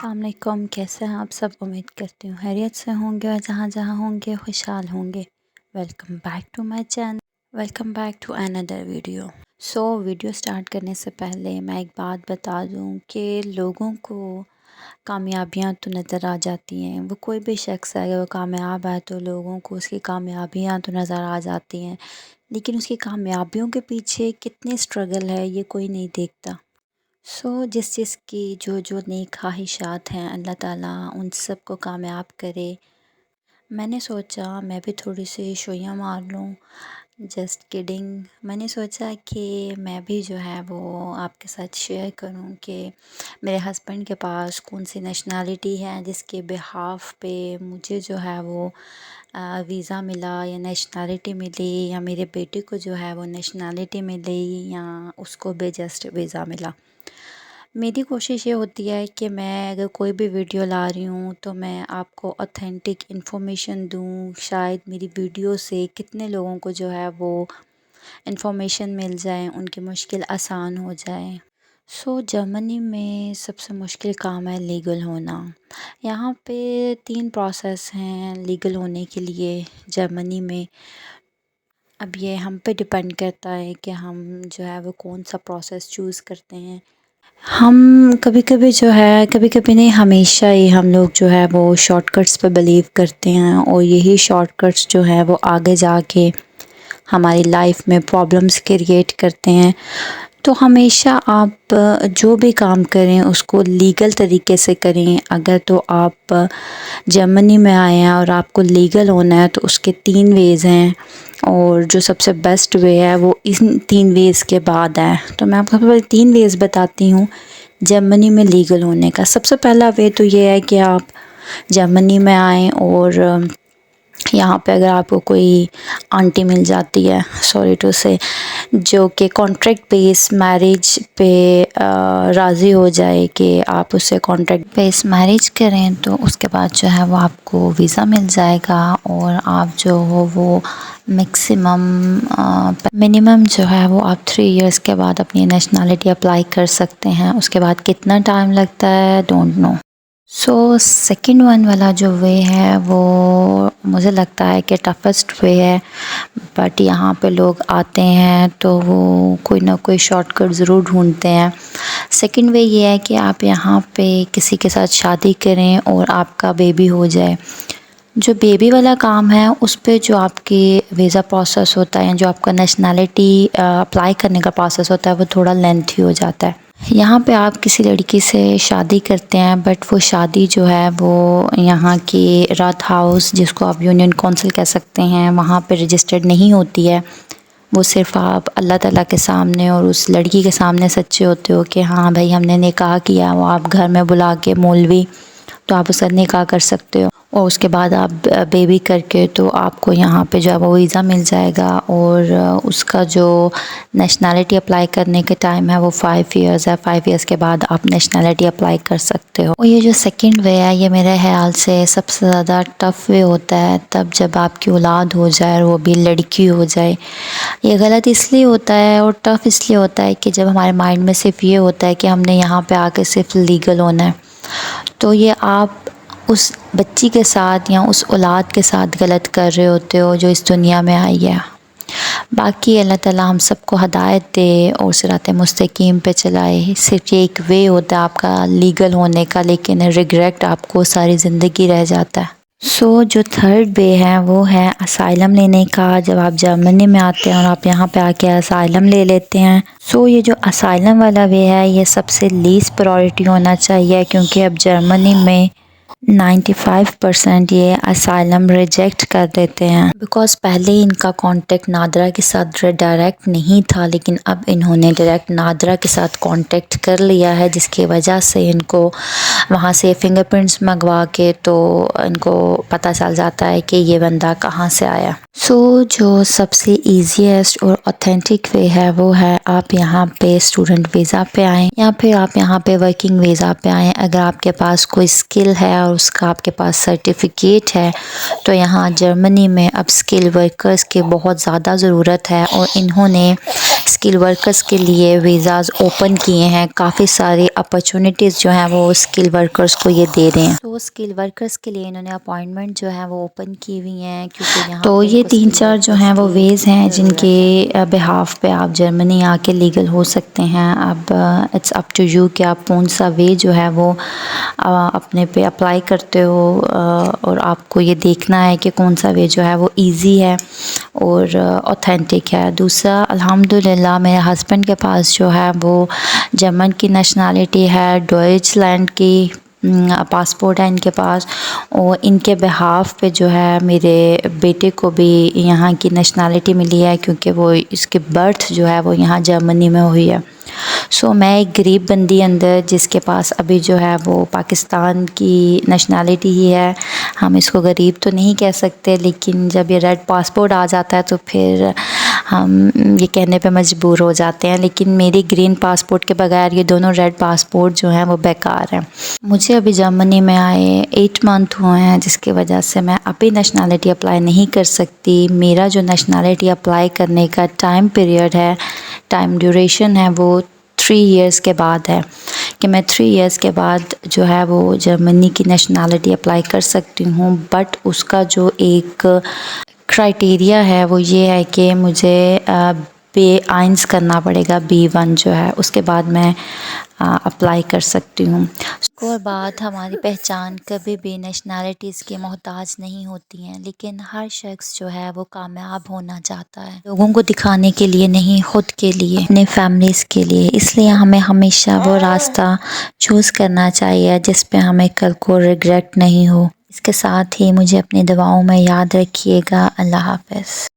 अस्सलामुअलैकुम, कैसे हैं आप सब। उम्मीद करती हूँ खैरियत से होंगे और जहाँ जहाँ होंगे खुशहाल होंगे। Welcome back to my channel, welcome back to another video. Video start करने से पहले मैं एक बात बता दूँ कि लोगों को कामयाबियाँ तो नज़र आ जाती हैं। वो कोई भी शख्स है, अगर वो कामयाब है तो लोगों को उसकी कामयाबियाँ तो नज़र आ जाती हैं, लेकिन उसकी कामयाबियों के पीछे कितनी स्ट्रगल है ये कोई नहीं देखता। जिस चीज़ की जो नेक ख्वाहिशात हैं, अल्लाह ताला उन सब को कामयाब करे। मैंने सोचा मैं भी थोड़ी सी शोइयाँ मार लूँ, जस्ट किडिंग। मैंने सोचा कि मैं भी जो है वो आपके साथ शेयर करूँ कि मेरे हस्बैंड के पास कौन सी नेशनैलिटी है जिसके बिहाफ़ पे मुझे जो है वो वीज़ा मिला या नेशनैलिटी मिली, या मेरे बेटे को जो है वो नेशनैलिटी मिली, या उसको भी जस्ट वीज़ा मिला। मेरी कोशिश ये होती है कि मैं अगर कोई भी वीडियो ला रही हूँ तो मैं आपको ऑथेंटिक इन्फॉर्मेशन दूँ। शायद मेरी वीडियो से कितने लोगों को जो है वो इन्फॉर्मेशन मिल जाए, उनकी मुश्किल आसान हो जाए। जर्मनी में सबसे मुश्किल काम है लीगल होना। यहाँ पे 3 प्रोसेस हैं लीगल होने के लिए जर्मनी में। अब ये हम पे डिपेंड करता है कि हम जो है वो कौन सा प्रोसेस चूज़ करते हैं। हम कभी-कभी जो है, कभी-कभी नहीं, हमेशा ही हम लोग जो है वो शॉर्टकट्स पे बिलीव करते हैं, और यही शॉर्टकट्स जो है वो आगे जाके हमारी लाइफ में प्रॉब्लम्स क्रिएट करते हैं। तो हमेशा आप जो भी काम करें उसको लीगल तरीके से करें। अगर तो आप जर्मनी में आए हैं और आपको लीगल होना है तो उसके 3 वेज़ हैं, और जो सबसे बेस्ट वे है वो इन 3 वेज़ के बाद है। तो मैं आपको सबसे पहले 3 वेज़ बताती हूँ जर्मनी में लीगल होने का। सबसे पहला वे तो ये है कि आप जर्मनी में आएँ और यहाँ पे अगर आपको कोई आंटी मिल जाती है, सॉरी टू से, जो कि कॉन्ट्रैक्ट बेस मैरिज पे राज़ी हो जाए कि आप उससे कॉन्ट्रैक्ट बेस मैरिज करें, तो उसके बाद जो है वो आपको वीज़ा मिल जाएगा, और आप जो हो वो मिनिमम जो है वो आप 3 इयर्स के बाद अपनी नेशनैलिटी अप्लाई कर सकते हैं। उसके बाद कितना टाइम लगता है डोंट नो। सेकंड वन वाला जो वे है वो मुझे लगता है कि टफ़ेस्ट वे है, बट यहाँ पे लोग आते हैं तो वो कोई ना कोई शॉर्टकट ज़रूर ढूंढते हैं। सेकंड वे ये है कि आप यहाँ पे किसी के साथ शादी करें और आपका बेबी हो जाए। जो बेबी वाला काम है उस पे जो आपकी वीज़ा प्रोसेस होता है, जो आपका नेशनैलिटी अप्लाई करने का प्रोसेस होता है, वो थोड़ा लेंथी हो जाता है। यहाँ पे आप किसी लड़की से शादी करते हैं, बट वो शादी जो है वो यहाँ की रात हाउस, जिसको आप यूनियन काउंसिल कह सकते हैं, वहाँ पे रजिस्टर्ड नहीं होती है। वो सिर्फ़ आप अल्लाह ताला के सामने और उस लड़की के सामने सच्चे होते हो कि हाँ भाई हमने निकाह किया। वो आप घर में बुला के मौलवी, तो आप उसका निकाह कर सकते हो, और उसके बाद आप बेबी करके तो आपको यहाँ पे जो है वो वीज़ा मिल जाएगा, और उसका जो नेशनैलिटी अप्लाई करने के टाइम है वो 5 इयर्स है। 5 इयर्स के बाद आप नेशनैलिटी अप्लाई कर सकते हो। और ये जो सेकंड वे है ये मेरे ख्याल से सबसे ज़्यादा टफ़ वे होता है, तब जब आपकी औलाद हो जाए और वो भी लड़की हो जाए। ये गलत इसलिए होता है और टफ़ इसलिए होता है कि जब हमारे माइंड में सिर्फ़ ये होता है कि हमने यहाँ पे आके सिर्फ लीगल होना है, तो ये आप उस बच्ची के साथ या उस औलाद के साथ गलत कर रहे होते हो जो इस दुनिया में आई है। बाकी अल्लाह ताला हम सबको हिदायत दे और सिरात मुस्तकीम पे चलाए। सिर्फ ये एक वे होता है आपका लीगल होने का, लेकिन रिग्रेट आपको सारी ज़िंदगी रह जाता है। जो थर्ड वे है वो है असाइलम लेने का। जब आप जर्मनी में आते हैं और आप यहाँ पे आके असाइलम ले लेते हैं, ये जो असाइलम वाला वे है ये सबसे लीस्ट प्रायोरिटी होना चाहिए, क्योंकि अब जर्मनी में 95% ये असाइलम रिजेक्ट कर देते हैं। बिकॉज़ पहले इनका कांटेक्ट नादरा के साथ डायरेक्ट नहीं था, लेकिन अब इन्होंने डायरेक्ट नादरा के साथ कांटेक्ट कर लिया है, जिसकी वजह से इनको वहाँ से फिंगरप्रिंट्स मंगवा के तो इनको पता चल जाता है कि ये बंदा कहाँ से आया। जो सबसे ईजीएस्ट और ऑथेंटिक वे है वो है आप यहाँ पे स्टूडेंट वीज़ा पे आएँ, या फिर आप यहाँ पे वर्किंग वीज़ा पे आएँ। अगर आपके पास कोई स्किल है और उसका आपके पास सर्टिफिकेट है, तो यहाँ जर्मनी में अब स्किल वर्कर्स की बहुत ज़्यादा ज़रूरत है, और इन्होंने स्किल वर्कर्स के लिए वीज़ाज़ ओपन किए हैं। काफ़ी सारी अपॉर्चुनिटीज़ जो हैं वो स्किल वर्कर्स को ये दे रहे हैं। तो स्किल वर्कर्स के लिए इन्होंने अपॉइंटमेंट जो है वो ओपन की हुई हैं, क्योंकि यहाँ तो ये 3-4 जो हैं वो वेज़ हैं जिनके बिहाफ पे आप जर्मनी आके लीगल हो सकते हैं। अब इट्स अप टू यू कि आप कौन सा वे जो है वो अपने पे अप्लाई करते हो, और आपको ये देखना है कि कौन सा वे जो है वो इजी है और ऑथेंटिक है। दूसरा, अल्हम्दुलिल्लाह मेरे हस्बैंड के पास जो है वो जर्मन की नेशनलिटी है, डॉइचलैंड की पासपोर्ट है इनके पास, और इनके बिहाफ पे जो है मेरे बेटे को भी यहाँ की नेशनलिटी मिली है, क्योंकि वो इसकी बर्थ जो है वो यहाँ जर्मनी में हुई है। सो मैं एक गरीब बंदी अंदर जिसके पास अभी जो है वो पाकिस्तान की नेशनलिटी ही है। हम इसको गरीब तो नहीं कह सकते, लेकिन जब ये रेड पासपोर्ट आ जाता है तो फिर हम ये कहने पे मजबूर हो जाते हैं। लेकिन मेरी ग्रीन पासपोर्ट के बगैर ये दोनों रेड पासपोर्ट जो हैं वो बेकार हैं। मुझे अभी जर्मनी में आए 8 मंथ हुए हैं, जिसकी वजह से मैं अभी नेशनलिटी अप्लाई नहीं कर सकती। मेरा जो नेशनलिटी अप्लाई करने का टाइम पीरियड है, टाइम ड्यूरेशन है, वो 3 इयर्स के बाद है, कि मैं 3 इयर्स के बाद जो है वो जर्मनी की नेशनलिटी अप्लाई कर सकती हूँ। बट उसका जो एक क्राइटेरिया है वो ये है कि मुझे B1 करना पड़ेगा, B1 जो है, उसके बाद मैं अप्लाई कर सकती हूँ। और बात, हमारी पहचान कभी भी नेशनलिटीज़ की मोहताज नहीं होती हैं, लेकिन हर शख्स जो है वो कामयाब होना चाहता है, लोगों को दिखाने के लिए नहीं, ख़ुद के लिए, अपने फैमिलीज़ के लिए। इसलिए हमें हमेशा वो रास्ता चूज़ करना चाहिए जिस पे हमें कल को रिग्रेट नहीं हो। इसके साथ ही मुझे अपनी दुआओं में याद रखिएगा। अल्लाह हाफ़िज़।